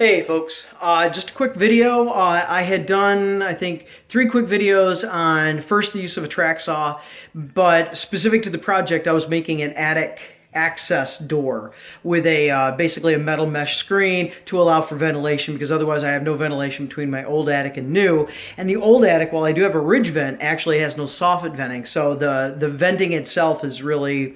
Hey folks, just a quick video. I had done, I think, 3 quick videos on first the use of a track saw, but specific to the project, I was making an attic access door with a basically a metal mesh screen to allow for ventilation, because otherwise I have no ventilation between my old attic and new. And the old attic, while I do have a ridge vent, actually has no soffit venting, so the venting itself is really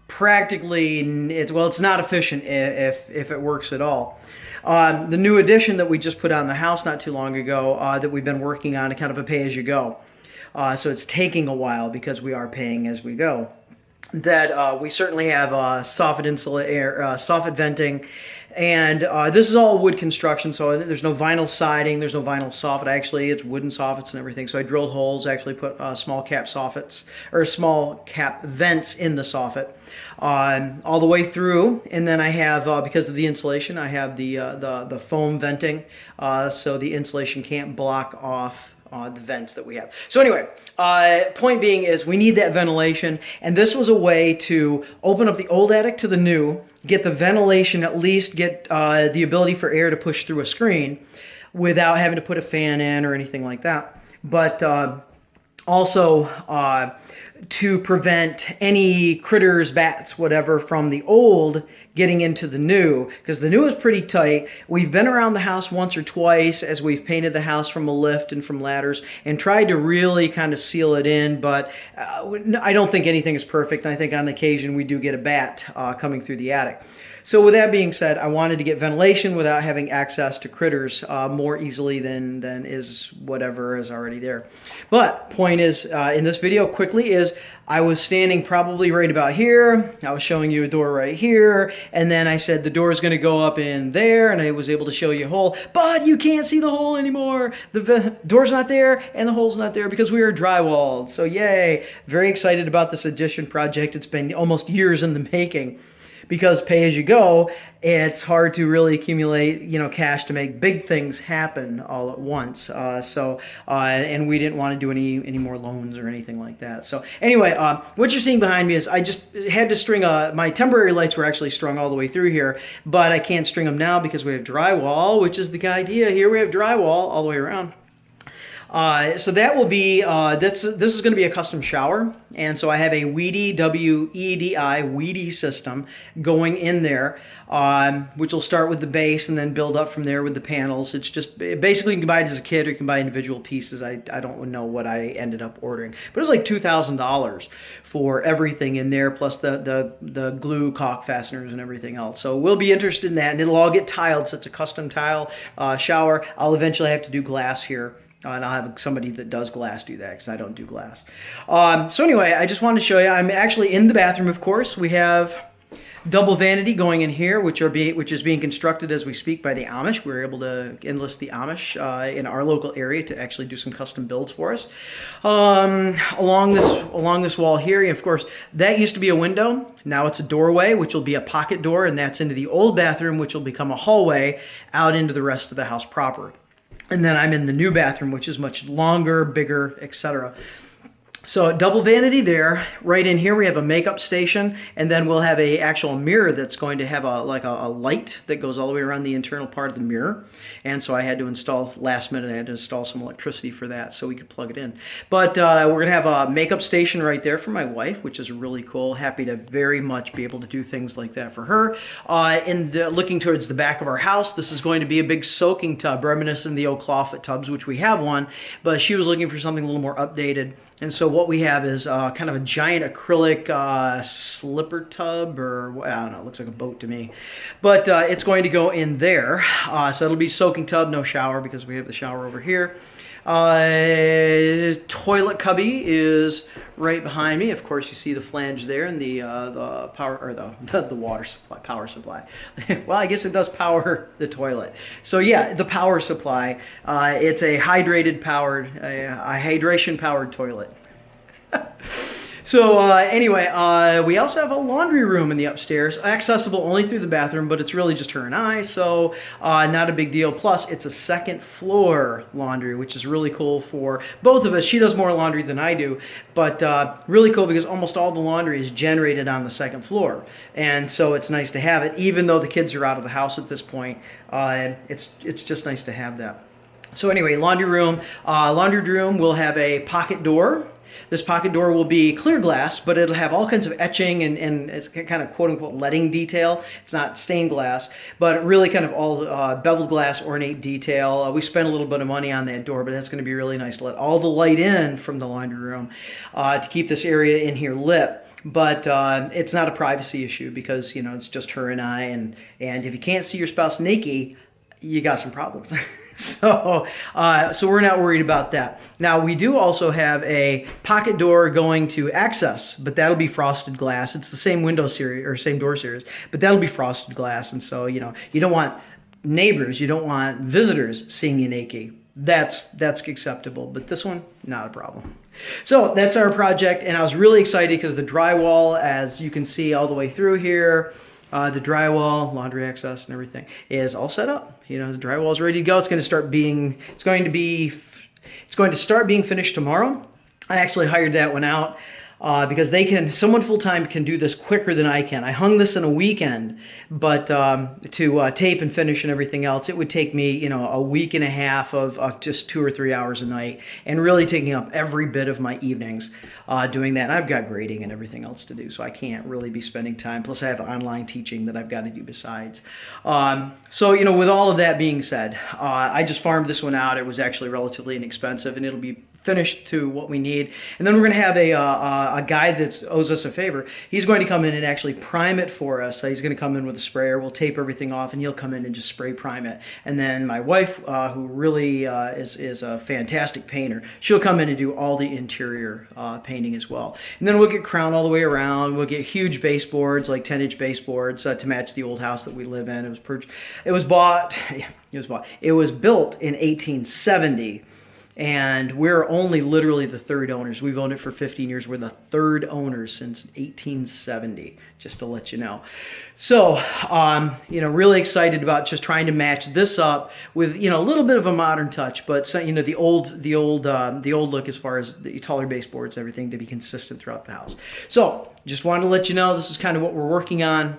practically, it's not efficient if it works at all. The new addition that we just put on the house not too long ago, that we've been working on, kind of a pay-as-you-go. So it's taking a while because we are paying as we go. That we certainly have soffit venting, and this is all wood construction, so there's no vinyl siding, there's no vinyl soffit. Actually, it's wooden soffits and everything. So I drilled holes, actually put small cap soffits or small cap vents in the soffit all the way through. And then I have, because of the insulation, I have the foam venting, so the insulation can't block off the vents that we have. So anyway, point being is we need that ventilation, and this was a way to open up the old attic to the new, get the ventilation, at least get the ability for air to push through a screen without having to put a fan in or anything like that. But also to prevent any critters, bats, whatever, from the old getting into the new, because the new is pretty tight. We've been around the house once or twice as we've painted the house from a lift and from ladders and tried to really kind of seal it in, but I don't think anything is perfect, and I think on occasion we do get a bat coming through the attic. So with that being said, I wanted to get ventilation without having access to critters more easily than is whatever is already there. But point is, in this video quickly, is I was standing probably right about here. I was showing you a door right here, and then I said the door is going to go up in there, and I was able to show you a hole, but you can't see the hole anymore. The door's not there, and the hole's not there because we are drywalled. So yay! Very excited about this addition project. It's been almost years in the making. Because pay as you go, it's hard to really accumulate, cash to make big things happen all at once. And we didn't want to do any more loans or anything like that. So anyway, what you're seeing behind me is I just had to string my temporary lights were actually strung all the way through here, but I can't string them now because we have drywall, which is the idea here. We have drywall all the way around. So that will be, this is going to be a custom shower, and so I have a Weedy, W-E-D-I, Weedy system going in there, which will start with the base and then build up from there with the panels. It's just, basically you can buy it as a kit or you can buy individual pieces. I don't know what I ended up ordering, but it was like $2,000 for everything in there, plus the glue, caulk fasteners, and everything else. So we'll be interested in that, and it'll all get tiled, so it's a custom tile shower. I'll eventually have to do glass here. And I'll have somebody that does glass do that because I don't do glass. So anyway, I just wanted to show you. I'm actually in the bathroom, of course. We have double vanity going in here, which is being constructed as we speak by the Amish. We were able to enlist the Amish in our local area to actually do some custom builds for us. Along this wall here, of course, that used to be a window. Now it's a doorway, which will be a pocket door, and that's into the old bathroom, which will become a hallway out into the rest of the house proper. And then I'm in the new bathroom, which is much longer, bigger, etc. So double vanity there. Right in here we have a makeup station, and then we'll have a actual mirror that's going to have a light that goes all the way around the internal part of the mirror. And so I had to install, last minute, I had to install some electricity for that so we could plug it in. But we're going to have a makeup station right there for my wife, which is really cool. Happy to very much be able to do things like that for her. Looking towards the back of our house, this is going to be a big soaking tub, reminiscent of the old clawfoot tubs, which we have one, but she was looking for something a little more updated. And so what we have is kind of a giant acrylic slipper tub, or I don't know, it looks like a boat to me. But it's going to go in there. So it'll be soaking tub, no shower, because we have the shower over here. Toilet cubby is right behind me. Of course, you see the flange there and the power, or the water supply, power supply. Well, I guess it does power the toilet. So yeah, the power supply. It's a hydration powered toilet. So anyway, we also have a laundry room in the upstairs, accessible only through the bathroom, but it's really just her and I, so not a big deal. Plus, it's a second floor laundry, which is really cool for both of us. She does more laundry than I do, but really cool because almost all the laundry is generated on the second floor, and so it's nice to have it, even though the kids are out of the house at this point. It's just nice to have that. So anyway, laundry room. Laundry room will have a pocket door. This pocket door will be clear glass, but it'll have all kinds of etching and it's kind of quote-unquote letting detail. It's not stained glass, but really kind of all beveled glass, ornate detail. We spent a little bit of money on that door, but that's going to be really nice to let all the light in from the laundry room to keep this area in here lit. But it's not a privacy issue because, you know, it's just her and I, and if you can't see your spouse naked, you got some problems. So we're not worried about that. Now, we do also have a pocket door going to access, but that'll be frosted glass. It's the same window series or same door series, but that'll be frosted glass. And so, you know, you don't want neighbors, you don't want visitors seeing you naked. That's acceptable, but this one, not a problem. So that's our project, and I was really excited because the drywall, as you can see all the way through here, the drywall, laundry access, and everything is all set up. You know, the drywall is ready to go. It's going to start being finished tomorrow. I actually hired that one out because someone full-time can do this quicker than I can. I hung this in a weekend, but to tape and finish and everything else, it would take me, you know, a week and a half of just 2 or 3 hours a night, and really taking up every bit of my evenings doing that. And I've got grading and everything else to do, so I can't really be spending time. Plus, I have online teaching that I've got to do besides. So, you know, with all of that being said, I just farmed this one out. It was actually relatively inexpensive, and it'll be finished to what we need. And then we're going to have a guy that owes us a favor. He's going to come in and actually prime it for us. So he's going to come in with a sprayer. We'll tape everything off, and he'll come in and just spray prime it. And then my wife, who really is a fantastic painter, she'll come in and do all the interior painting as well. And then we'll get crown all the way around. We'll get huge baseboards, like 10-inch baseboards, to match the old house that we live in. It was built in 1870. And we're only literally the third owners. We've owned it for 15 years. We're the third owners since 1870, just to let you know. So, you know, really excited about just trying to match this up with, you know, a little bit of a modern touch, but, you know, the old look as far as the taller baseboards, everything, to be consistent throughout the house. So, just wanted to let you know this is kind of what we're working on.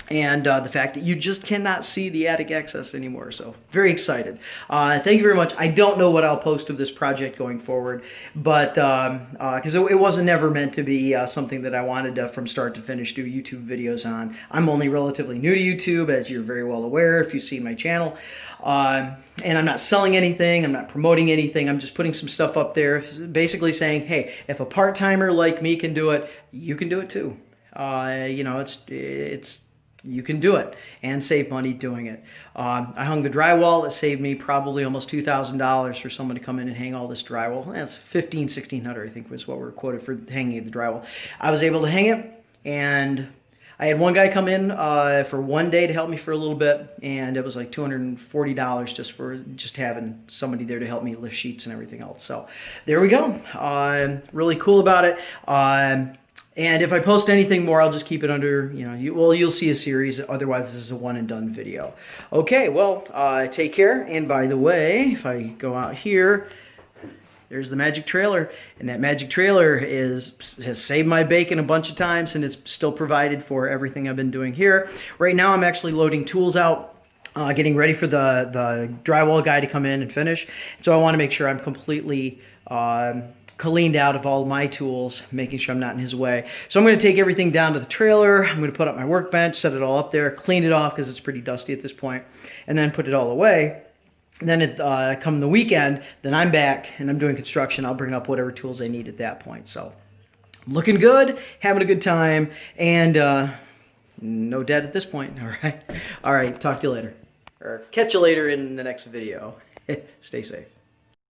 And the fact that you just cannot see the attic access anymore. So very excited. Thank you very much. I don't know what I'll post of this project going forward, but because it wasn't never meant to be something that I wanted to, from start to finish, do YouTube videos on. I'm only relatively new to YouTube, as you're very well aware if you see my channel. And I'm not selling anything. I'm not promoting anything. I'm just putting some stuff up there, basically saying, hey, if a part-timer like me can do it, you can do it too. You know, you can do it and save money doing it. I hung the drywall. It saved me probably almost $2,000 for someone to come in and hang all this drywall. That's $1,600, I think, was what we were quoted for hanging the drywall. I was able to hang it, and I had one guy come in for one day to help me for a little bit, and it was like $240 just having somebody there to help me lift sheets and everything else. So there we go. Really cool about it. And if I post anything more, I'll just keep it under, you know, you'll see a series. Otherwise, this is a one and done video. Okay, well, take care. And by the way, if I go out here, there's the magic trailer. And that magic trailer has saved my bacon a bunch of times, and it's still provided for everything I've been doing here. Right now, I'm actually loading tools out, getting ready for the drywall guy to come in and finish. So I want to make sure I'm completely cleaned out of all my tools, making sure I'm not in his way. So I'm going to take everything down to the trailer. I'm going to put up my workbench, set it all up there, clean it off because it's pretty dusty at this point, and then put it all away. And then come the weekend, then I'm back and I'm doing construction. I'll bring up whatever tools I need at that point. So looking good, having a good time, and no debt at this point. All right. Talk to you later, or catch you later in the next video. Stay safe.